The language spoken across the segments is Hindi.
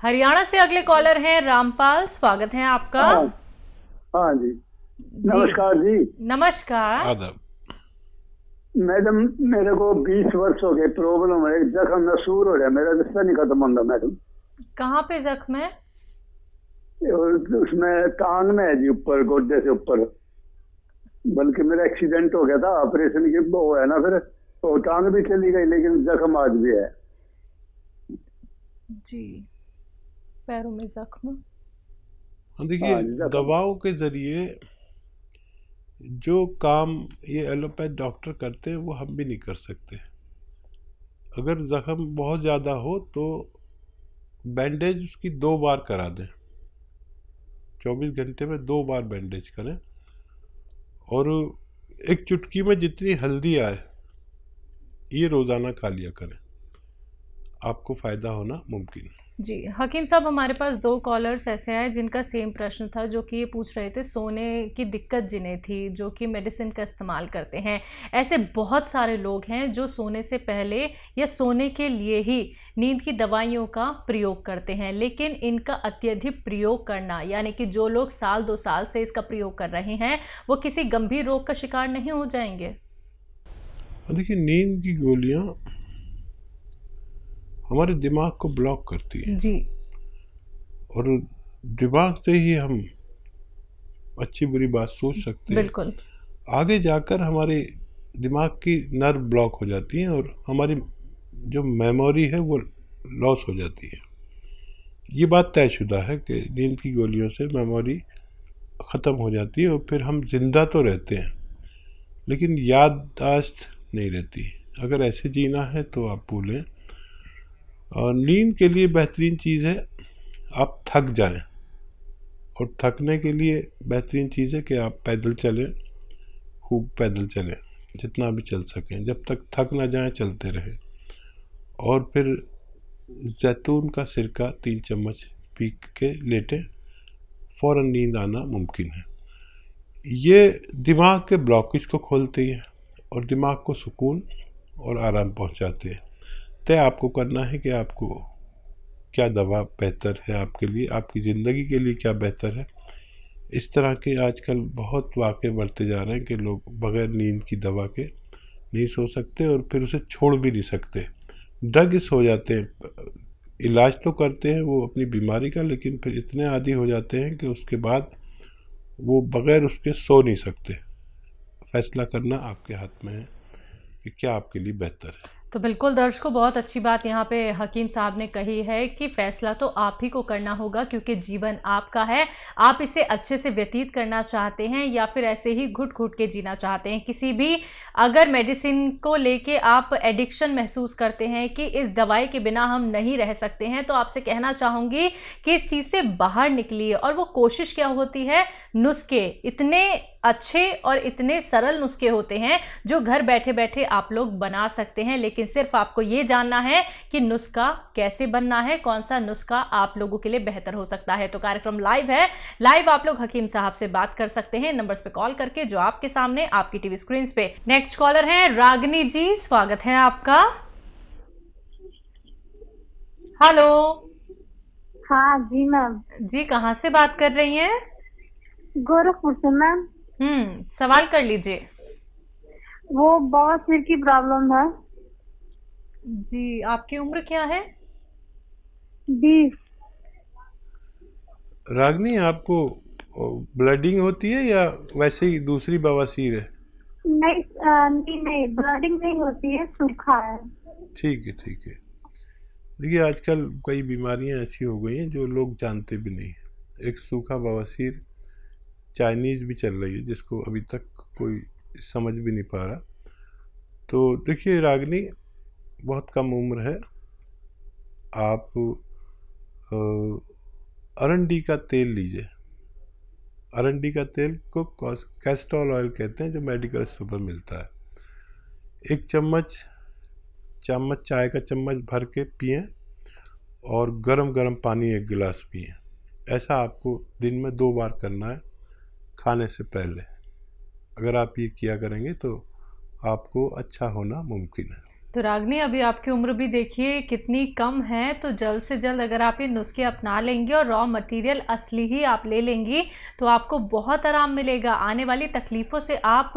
हरियाणा से अगले कॉलर हैं रामपाल, स्वागत है आपका। हाँ। हाँ जी। जी नमस्कार जी। नमस्कार। आदाब। मैडम, मेरे को 20 वर्ष हो गए, प्रॉब्लम है, जख्म नसूर हो रहा है, मेरा रिश्ता नहीं खत्म होता मैडम। कहाँ पे जख्म है? और उसमें टांग में है जी, ऊपर गोड्डे से ऊपर। बल्कि मेरा एक्सीडेंट हो गया था, ऑपरेशन की वो है ना, फिर तो टांग भी चली गई, लेकिन जख्म आज भी है। जी, पैरों में जख्म। देखिए, हाँ जी, जख्म। दवाओं के जरिए जो काम ये एलोपैथ डॉक्टर करते हैं वो हम भी नहीं कर सकते। अगर जख्म बहुत ज़्यादा हो तो बैंडेज उसकी 2 बार करा दें, 24 घंटे में 2 बार बैंडेज करें, और एक चुटकी में जितनी हल्दी आए ये रोज़ाना खा लिया करें, आपको फ़ायदा होना मुमकिन है। जी हकीम साहब, हमारे पास 2 कॉलर्स ऐसे आए जिनका सेम प्रश्न था, जो कि ये पूछ रहे थे सोने की दिक्कत जिन्हें थी, जो कि मेडिसिन का इस्तेमाल करते हैं। ऐसे बहुत सारे लोग हैं जो सोने से पहले या सोने के लिए ही नींद की दवाइयों का प्रयोग करते हैं, लेकिन इनका अत्यधिक प्रयोग करना, यानी कि जो लोग साल 2 साल से इसका प्रयोग कर रहे हैं, वो किसी गंभीर रोग का शिकार नहीं हो जाएंगे? देखिए, नींद की गोलियां हमारे दिमाग को ब्लॉक करती है, जी और दिमाग से ही हम अच्छी बुरी बात सोच सकते हैं। बिल्कुल। आगे जाकर हमारे दिमाग की नर्व ब्लॉक हो जाती हैं और हमारी जो मेमोरी है वो लॉस हो जाती है। ये बात तयशुदा है कि नींद की गोलियों से मेमोरी ख़त्म हो जाती है, और फिर हम जिंदा तो रहते हैं लेकिन याददाश्त नहीं रहती। अगर ऐसे जीना है तो आप भूलें। और नींद के लिए बेहतरीन चीज़ है आप थक जाएं, और थकने के लिए बेहतरीन चीज़ है कि आप पैदल चलें, खूब पैदल चलें, जितना भी चल सकें, जब तक थक ना जाएं चलते रहें। और फिर जैतून का सिरका 3 चम्मच पी के लेटें, फ़ौरन नींद आना मुमकिन है। ये दिमाग के ब्लॉकेज को खोलती है और दिमाग को सुकून और आराम पहुंचाते हैं। तय आपको करना है कि आपको क्या दवा बेहतर है आपके लिए, आपकी ज़िंदगी के लिए क्या बेहतर है। इस तरह के आजकल बहुत वाक़े बढ़ते जा रहे हैं कि लोग बग़ैर नींद की दवा के नहीं सो सकते और फिर उसे छोड़ भी नहीं सकते, ड्रग्स हो जाते हैं। इलाज तो करते हैं वो अपनी बीमारी का, लेकिन फिर इतने आदी हो जाते हैं कि उसके बाद वो बग़ैर उसके सो नहीं सकते। फैसला करना आपके हाथ में है कि क्या आपके लिए बेहतर है। तो बिल्कुल दर्शकों, बहुत अच्छी बात यहाँ पे हकीम साहब ने कही है कि फैसला तो आप ही को करना होगा, क्योंकि जीवन आपका है। आप इसे अच्छे से व्यतीत करना चाहते हैं या फिर ऐसे ही घुट घुट के जीना चाहते हैं। किसी भी अगर मेडिसिन को लेके आप एडिक्शन महसूस करते हैं कि इस दवाई के बिना हम नहीं रह सकते हैं, तो आपसे कहना चाहूँगी कि इस चीज़ से बाहर निकलिए। और वो कोशिश क्या होती है, नुस्खे इतने अच्छे और इतने सरल नुस्खे होते हैं जो घर बैठे बैठे आप लोग बना सकते हैं, लेकिन सिर्फ आपको ये जानना है कि नुस्खा कैसे बनना है, कौन सा नुस्खा आप लोगों के लिए बेहतर हो सकता है। तो कार्यक्रम लाइव है, लाइव आप लोग हकीम साहब से बात कर सकते हैं नंबर्स पे कॉल करके जो आपके सामने आपकी टीवी स्क्रीन पे। नेक्स्ट कॉलर है रागिनी जी, स्वागत है आपका। हेलो। हाँ जी मैम। जी कहाँ से बात कर रही हैं? गोरखपुर से मैम। सवाल कर लीजिए। वो बहुत सिर की प्रॉब्लम है। जी आपकी उम्र क्या है? 20। रागनी, आपको ब्लडिंग होती है या वैसे ही दूसरी बवासीर है? नहीं नहीं ब्लडिंग नहीं होती है, सूखा है। ठीक है, ठीक है। देखिए, आजकल कई बीमारियां ऐसी हो गई हैं जो लोग जानते भी नहीं हैं। एक सूखा बवासीर चाइनीज़ भी चल रही है जिसको अभी तक कोई समझ भी नहीं पा रहा। तो देखिए रागनी, बहुत कम उम्र है। आप अरंडी का तेल लीजिए। अरंडी का तेल को कैस्ट्रॉल ऑयल कहते हैं, जो मेडिकल स्टोर पर मिलता है। 1 चम्मच चाय का चम्मच भर के पिएं, और गरम गरम पानी 1 गिलास पिएं। ऐसा आपको दिन में 2 बार करना है, खाने से पहले। अगर आप ये किया करेंगे तो आपको अच्छा होना मुमकिन है। तो रागनी, अभी आपकी उम्र भी देखिए कितनी कम है, तो जल्द से जल्द अगर आप ये नुस्खे अपना लेंगी और रॉ मटेरियल असली ही आप ले लेंगी तो आपको बहुत आराम मिलेगा। आने वाली तकलीफ़ों से आप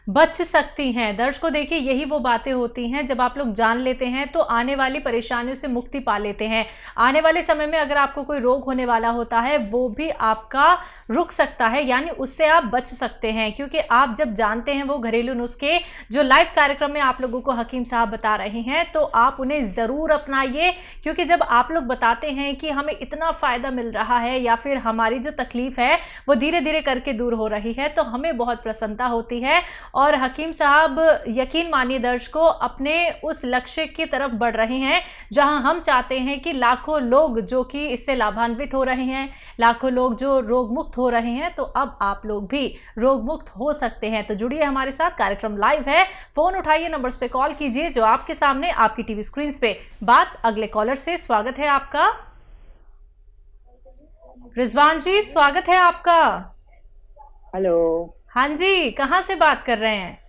बच सकती हैं। दर्शकों देखिए, यही वो बातें होती हैं जब आप लोग जान लेते हैं तो आने वाली परेशानियों से मुक्ति पा लेते हैं। आने वाले समय में अगर आपको कोई रोग होने वाला होता है वो भी आपका रुक सकता है, यानी उससे आप बच सकते हैं, क्योंकि आप जब जानते हैं वो घरेलू नुस्खे जो लाइव कार्यक्रम में आप लोगों को हकीम साहब बता रहे हैं तो आप उन्हें ज़रूर अपनाइए। क्योंकि जब आप लोग बताते हैं कि हमें इतना फ़ायदा मिल रहा है या फिर हमारी जो तकलीफ़ है वो धीरे धीरे करके दूर हो रही है तो हमें बहुत प्रसन्नता होती है। और हकीम साहब, यकीन मानिए दर्शकों, अपने उस लक्ष्य की तरफ बढ़ रहे हैं जहां हम चाहते हैं कि लाखों लोग जो कि इससे लाभान्वित हो रहे हैं, लाखों लोग जो रोग मुक्त हो रहे हैं, तो अब आप लोग भी रोग मुक्त हो सकते हैं। तो जुड़िए हमारे साथ, कार्यक्रम लाइव है, फोन उठाइए, नंबर्स पे कॉल कीजिए जो आपके सामने आपकी टीवी स्क्रीन पे। बात अगले कॉलर से। स्वागत है आपका रिजवान जी, स्वागत है आपका। हेलो। हाँ जी, कहाँ से बात कर रहे हैं?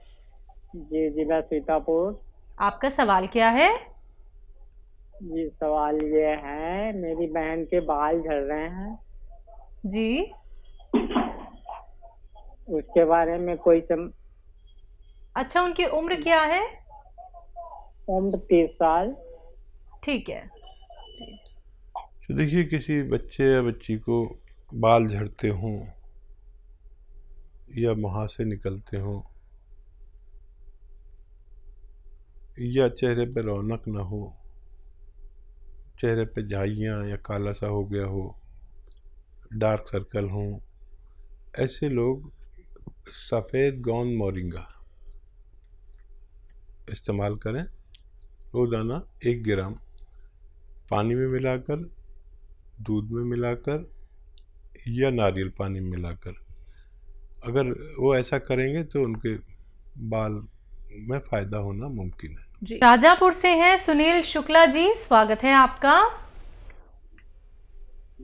जी जी, मैं सीतापुर। आपका सवाल क्या है? जी, सवाल ये है, मेरी बहन के बाल झड़ रहे हैं जी। उसके बारे में कोई अच्छा, उनकी उम्र क्या है? उम्र 30 साल। ठीक है। तो देखिए, किसी बच्चे या बच्ची को बाल झड़ते हों या मुहासे निकलते हों या चेहरे पे रौनक ना हो, चेहरे पे झाइयाँ या काला सा हो गया हो, डार्क सर्कल हों, ऐसे लोग सफ़ेद गोंद मोरिंगा इस्तेमाल करें। रोज़ाना 1 ग्राम पानी में मिलाकर, दूध में मिलाकर या नारियल पानी में मिलाकर, अगर वो ऐसा करेंगे तो उनके बाल में फ़ायदा होना मुमकिन है। जी। राजापुर से हैं सुनील शुक्ला जी, स्वागत है आपका।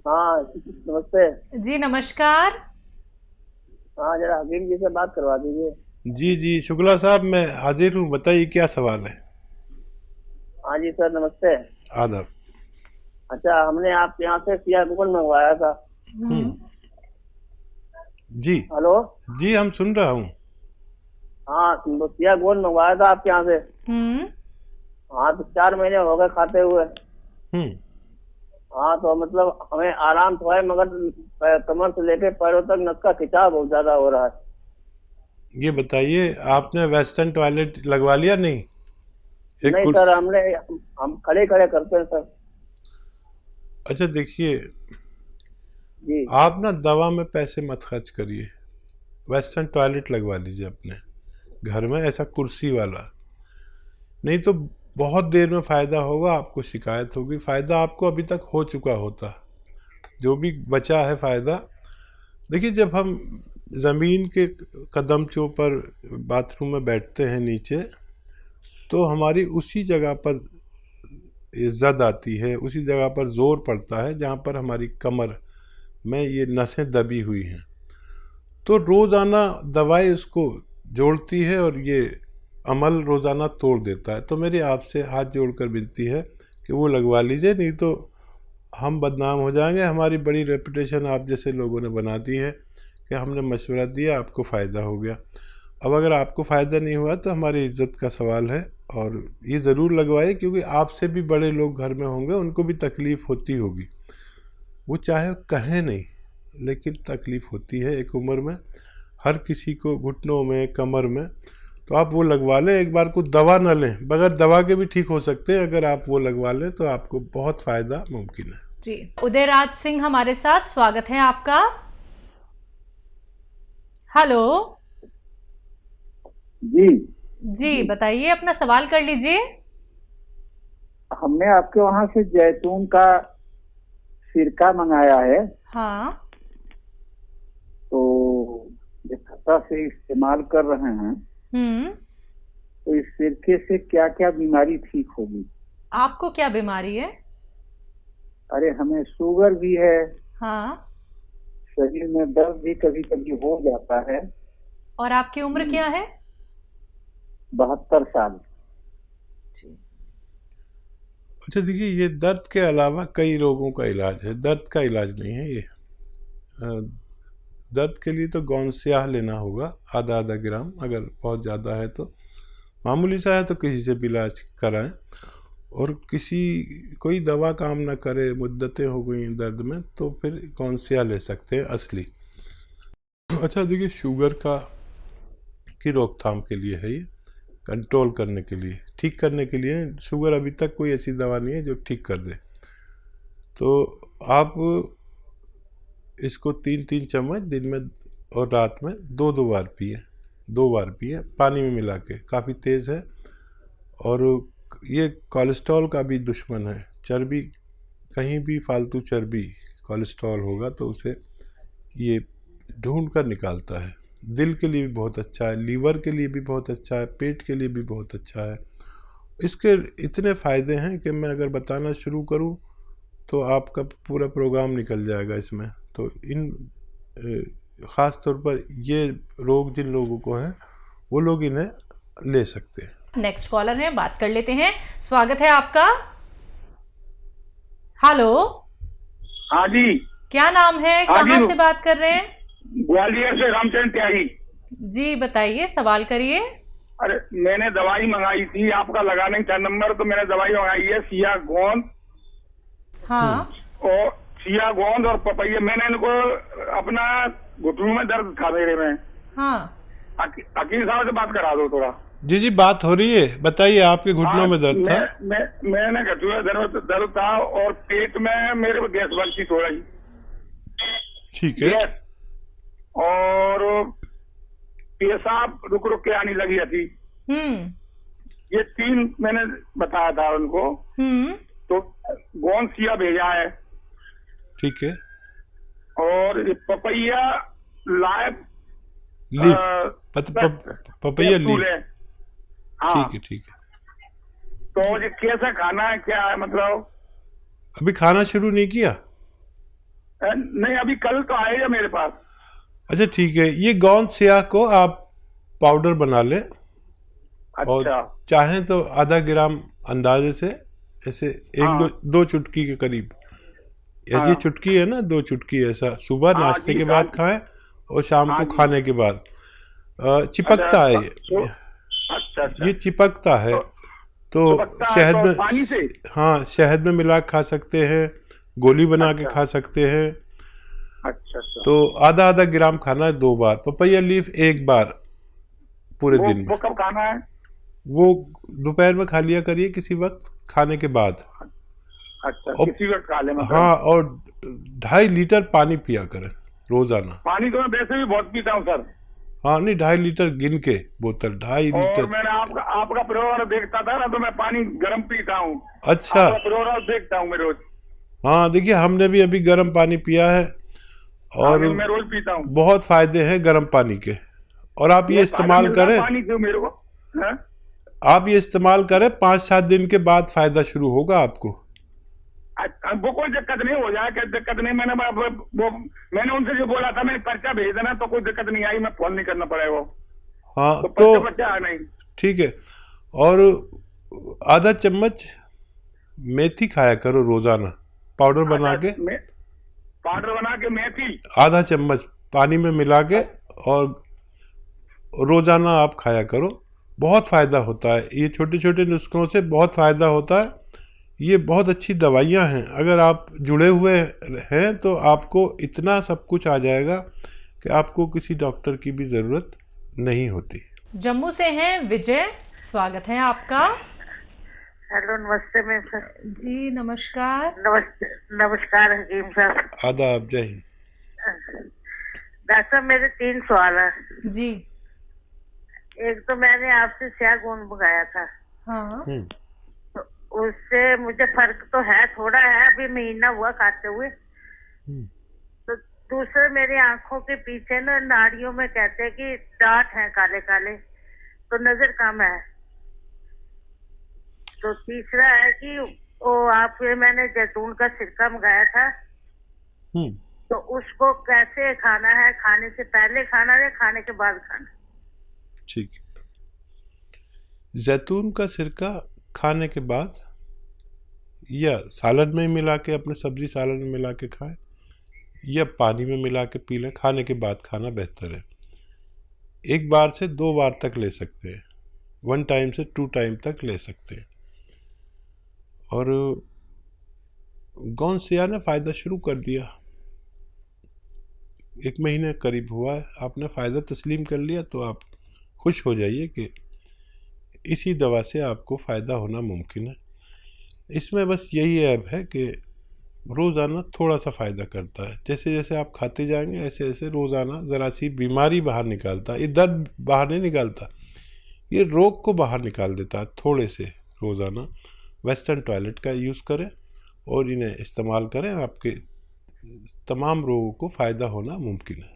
हाँ, नमस्ते जी नमस्कार। हाँ, जरा हकीम जी से बात करवा दीजिए। जी जी, शुक्ला साहब, मैं हाजिर हूँ, बताइए क्या सवाल है। हाँ जी सर, नमस्ते। आदाब। अच्छा, हमने आपके यहाँ से सिया गोल्ड मंगवाया था। जी हेलो। जी, हम सुन रहा हूँ। हाँ, तो सिया गोल्ड मंगवाया था आपके यहाँ से। हाँ, तो 4 महीने हो गए खाते हुए। हाँ, तो मतलब हमें आराम तो है, मगर कमर से लेके पैरों तक नस का खिंचाव बहुत ज्यादा हो रहा है। ये बताइए, आपने वेस्टर्न टॉयलेट लगवा लिया? नहीं नहीं सर, हम खड़े खड़े करते हैं सर। अच्छा देखिए जी। आप ना दवा में पैसे मत खर्च करिए, वेस्टर्न टॉयलेट लगवा लीजिए अपने घर में, ऐसा कुर्सी वाला। नहीं तो बहुत देर में फ़ायदा होगा, आपको शिकायत होगी। फ़ायदा आपको अभी तक हो चुका होता, जो भी बचा है फ़ायदा। देखिए, जब हम ज़मीन के कदमचों पर बाथरूम में बैठते हैं नीचे, तो हमारी उसी जगह पर इज़्ज़त आती है, उसी जगह पर ज़ोर पड़ता है जहाँ पर हमारी कमर में ये नसें दबी हुई हैं। तो रोज़ाना दवाई उसको जोड़ती है और ये अमल रोज़ाना तोड़ देता है। तो मेरी आपसे हाथ जोड़कर विनती है कि वो लगवा लीजिए, नहीं तो हम बदनाम हो जाएंगे। हमारी बड़ी रेपुटेशन आप जैसे लोगों ने बना दी है कि हमने मशवरा दिया, आपको फ़ायदा हो गया। अब अगर आपको फ़ायदा नहीं हुआ तो हमारी इज़्ज़त का सवाल है। और ये ज़रूर लगवाइए, क्योंकि आपसे भी बड़े लोग घर में होंगे, उनको भी तकलीफ़ होती होगी। वो चाहे कहें नहीं, लेकिन तकलीफ़ होती है एक उम्र में, हर किसी को घुटनों में, कमर में। तो आप वो लगवा लें, एक बार को दवा न लें, बगैर दवा के भी ठीक हो सकते हैं। अगर आप वो लगवा लें तो आपको बहुत फ़ायदा मुमकिन है। जी। उदयराज सिंह हमारे साथ, स्वागत है आपका। हेलो जी जी, बताइए, अपना सवाल कर लीजिए। हमने आपके वहाँ से जैतून का सिरका मंगाया है, हाँ। तो जब से इस्तेमाल कर रहे हैं तो इस सिरके से क्या क्या बीमारी ठीक होगी? आपको क्या बीमारी है? अरे, हमें शुगर भी है, हाँ। शरीर में दर्द भी कभी कभी हो जाता है। और आपकी उम्र क्या है? 72 साल। जी। अच्छा देखिए, ये दर्द के अलावा कई रोगों का इलाज है, दर्द का इलाज नहीं है ये। दर्द के लिए तो गौन स्याह लेना होगा, आधा आधा ग्राम। अगर बहुत ज़्यादा है तो, मामूली सा है तो किसी से भी इलाज कराएं। और कोई दवा काम ना करे, मुद्दतें हो गई दर्द में, तो फिर गौन स्याह ले सकते हैं असली। अच्छा देखिए, शुगर की रोकथाम के लिए है ये, कंट्रोल करने के लिए, ठीक करने के लिए। शुगर अभी तक कोई ऐसी दवा नहीं है जो ठीक कर दे। तो आप इसको 3-3 चम्मच दिन में और रात में 2-2 बार पिए, 2 बार पिए पानी में मिला के। काफ़ी तेज़ है और ये कोलेस्ट्रॉल का भी दुश्मन है। चर्बी, कहीं भी फालतू चर्बी, कोलेस्ट्रॉल होगा तो उसे ये ढूंढ कर निकालता है। दिल के लिए भी बहुत अच्छा है, लीवर के लिए भी बहुत अच्छा है, पेट के लिए भी बहुत अच्छा है। इसके इतने फ़ायदे हैं कि मैं अगर बताना शुरू करूं तो आपका पूरा प्रोग्राम निकल जाएगा इसमें। तो ख़ास तौर पर ये रोग जिन लोगों को है वो लोग इन्हें ले सकते हैं। नेक्स्ट कॉलर है, बात कर लेते हैं। स्वागत है आपका। हेलो। हाँ जी। क्या नाम है, कहाँ से बात कर रहे हैं? ग्वालियर से रामचंद्र त्यागी जी, बताइए, सवाल करिए। अरे मैंने दवाई मंगाई थी, आपका लगा नहीं था नंबर, तो मैंने दवाई मंगाई है सिया गोंद। हाँ। और सिया गोंद और पपैया। मैंने इनको अपना घुटनों में दर्द था मेरे में। हाँ। अकील साहब से बात करा दो थोड़ा। जी बात हो रही है, बताइए। आपके घुटनों में दर्द था? मैंने घुटनों में दर्द था और पेट में मेरे को गैस बनती थोड़ा ही। ठीक है। और पेशाब रुक रुक के आने लगी थी। ये 3 मैंने बताया था उनको। तो गोंद सिया भेजा है। ठीक है। और ये पपैया लाइव पपैया लीफ। हाँ। ठीक है। तो ये कैसा खाना है, क्या है मतलब? अभी खाना शुरू नहीं किया? नहीं, अभी कल तो आएगा मेरे पास। अच्छा ठीक है। ये गोंद स्याह को आप पाउडर बना लें। अच्छा। और चाहें तो आधा ग्राम अंदाजे से, ऐसे दो चुटकी के करीब। ये चुटकी है ना, 2 चुटकी, ऐसा सुबह नाश्ते के बाद खाएं और शाम को खाने के बाद। चिपकता है ये। अच्छा। ये चिपकता है तो शहद में, पानी से? हाँ, शहद में मिला खा सकते हैं, गोली बना के खा सकते हैं। अच्छा। तो आधा आधा ग्राम खाना है 2 बार। पपैया लीफ 1 बार पूरे दिन में। वो कब खाना है? वो दोपहर में खा लिया करिए, किसी वक्त खाने के बाद। अच्छा, किसी वक्त खा ले मतलब? हाँ, और 2.5 लीटर पानी पिया करें रोजाना। पानी तो मैं वैसे भी बहुत पीता हूँ सर। हाँ नहीं, 2.5 लीटर गिन के बोतल, 2.5 लीटर। और मैंने आपका प्रोग्राम देखता था ना, तो मैं पानी गर्म पीता हूँ। अच्छा। प्रोग्राम देखता हूँ मैं रोज। हाँ देखिए, हमने भी अभी गर्म पानी पिया है और मैं रोज पीता हूँ। बहुत फायदे हैं गर्म पानी के। और आप ये इस्तेमाल करें, पानी क्यों मेरे को? आप ये इस्तेमाल करें, 5-7 दिन के बाद फायदा शुरू होगा आपको। वो कोई दिक्कत नहीं हो जाए, क्या दिक्कत नहीं। मैंने उनसे जो बोला था, मैंने पर्चा भेज देना, तो कोई दिक्कत नहीं आई। मैं फोन नहीं करना पड़ेगा। हाँ तो पर्चा नहीं। ठीक है। और आधा चम्मच मेथी खाया करो रोजाना, पाउडर बना के मेथी आधा चम्मच पानी में मिला के, और रोजाना आप खाया करो। बहुत फायदा होता है। ये छोटे छोटे नुस्खों से बहुत फायदा होता है। ये बहुत अच्छी दवाइयाँ हैं। अगर आप जुड़े हुए हैं तो आपको इतना सब कुछ आ जाएगा कि आपको किसी डॉक्टर की भी ज़रूरत नहीं होती। जम्मू से हैं विजय, स्वागत है आपका। हेलो, नमस्ते मैम सर। जी नमस्कार। नमस्कार हकीम साहब। आदाब, जय हिंद। डॉक्टर साहब, मेरे 3 सवाल है जी। एक तो मैंने आपसे स्याह गोंद मंगाया था। हाँ। तो उससे मुझे फर्क तो है, थोड़ा है, अभी महीना हुआ खाते हुए। तो दूसरे, मेरी आंखों के पीछे ना नाड़ियों में कहते हैं कि डांट है काले काले, तो नजर कम है। तो तीसरा है कि वो आपके, मैंने जैतून का सिरका मंगाया था, तो उसको कैसे खाना है, खाने से पहले खाना है या खाने के बाद खाना? ठीक है। जैतून का सिरका खाने के बाद या सालन में मिला के, अपने सब्जी सालन में मिला के खाएं, या पानी में मिला के पी लें। खाने के बाद खाना बेहतर है। 1 बार से 2 बार तक ले सकते हैं, 1 टाइम से 2 टाइम तक ले सकते हैं। और गौन सिया ने फ़ायदा शुरू कर दिया, 1 महीने करीब हुआ है, आपने फ़ायदा तस्लीम कर लिया, तो आप खुश हो जाइए कि इसी दवा से आपको फ़ायदा होना मुमकिन है। इसमें बस यही ऐब है कि रोज़ाना थोड़ा सा फ़ायदा करता है। जैसे जैसे आप खाते जाएंगे ऐसे ऐसे रोज़ाना ज़रा सी बीमारी बाहर निकालता है। ये दर्द बाहर नहीं निकालता, ये रोग को बाहर निकाल देता है थोड़े से। रोज़ाना वेस्टर्न टॉयलेट का यूज़ करें और इन्हें इस्तेमाल करें, आपके तमाम रोगों को फ़ायदा होना मुमकिन है।